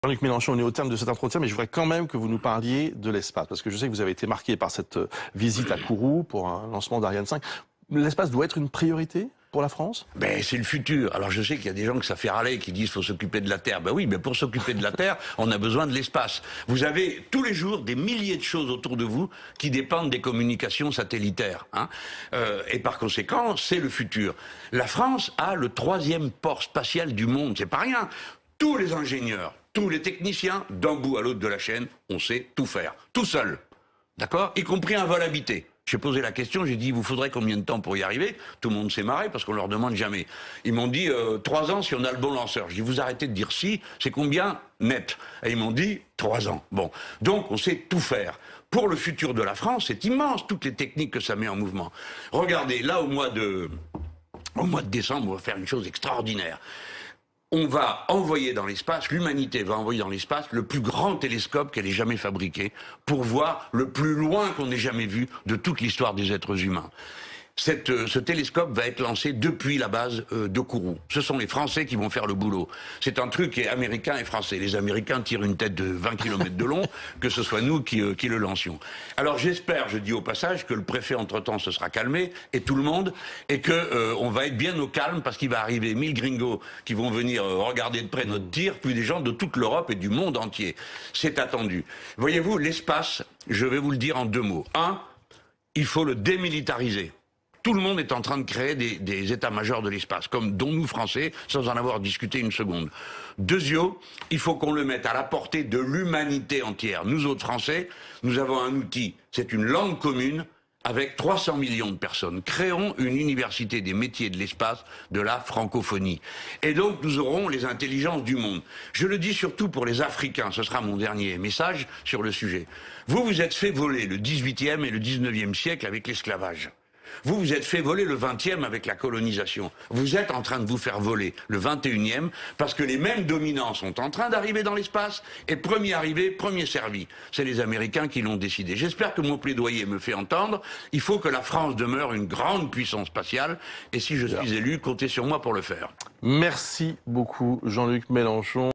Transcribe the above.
Jean-Luc Mélenchon, on est au terme de cet entretien, mais je voudrais quand même que vous nous parliez de l'espace, parce que je sais que vous avez été marqué par cette visite à Kourou pour un lancement d'Ariane 5. L'espace doit être une priorité pour la France? Ben, c'est le futur. Alors je sais qu'il y a des gens que ça fait râler, qui disent qu'il faut s'occuper de la Terre. Ben oui, mais pour s'occuper de la Terre, on a besoin de l'espace. Vous avez tous les jours des milliers de choses autour de vous qui dépendent des communications satellitaires. Et par conséquent, c'est le futur. La France a le 3e port spatial du monde. C'est pas rien. Tous les ingénieurs, tous les techniciens, d'un bout à l'autre de la chaîne, on sait tout faire. Tout seul. D'accord? Y compris un vol habité. J'ai posé la question, j'ai dit, vous faudrait combien de temps pour y arriver? Tout le monde s'est marré parce qu'on leur demande jamais. Ils m'ont dit, 3 ans si on a le bon lanceur. Je dis, vous arrêtez de dire si, c'est combien net? Et ils m'ont dit, 3 ans. Bon. Donc, on sait tout faire. Pour le futur de la France, c'est immense, toutes les techniques que ça met en mouvement. Regardez, là, au mois de décembre, on va faire une chose extraordinaire. On va envoyer dans l'espace, l'humanité va envoyer dans l'espace le plus grand télescope qu'elle ait jamais fabriqué pour voir le plus loin qu'on ait jamais vu de toute l'histoire des êtres humains. Ce télescope va être lancé depuis la base de Kourou. Ce sont les Français qui vont faire le boulot. C'est un truc qui est américain et français. Les Américains tirent une tête de 20 km de long, que ce soit nous qui le lancions. Alors j'espère, je dis au passage, que le préfet entre-temps se sera calmé, et tout le monde, et que on va être bien au calme, parce qu'il va arriver 1000 gringos qui vont venir regarder de près notre tir, puis des gens de toute l'Europe et du monde entier. C'est attendu. Voyez-vous, l'espace, je vais vous le dire en 2 mots. 1, il faut le démilitariser. Tout le monde est en train de créer des états-majors de l'espace, dont nous, Français, sans en avoir discuté une seconde. 2, il faut qu'on le mette à la portée de l'humanité entière. Nous autres Français, nous avons un outil, c'est une langue commune avec 300 millions de personnes. Créons une université des métiers de l'espace, de la francophonie. Et donc nous aurons les intelligences du monde. Je le dis surtout pour les Africains, ce sera mon dernier message sur le sujet. Vous vous êtes fait voler le 18e et le 19e siècle avec l'esclavage. Vous vous êtes fait voler le 20e avec la colonisation. Vous êtes en train de vous faire voler le 21e parce que les mêmes dominants sont en train d'arriver dans l'espace et premier arrivé, premier servi. C'est les Américains qui l'ont décidé. J'espère que mon plaidoyer me fait entendre. Il faut que la France demeure une grande puissance spatiale et si je suis élu, comptez sur moi pour le faire. Merci beaucoup Jean-Luc Mélenchon.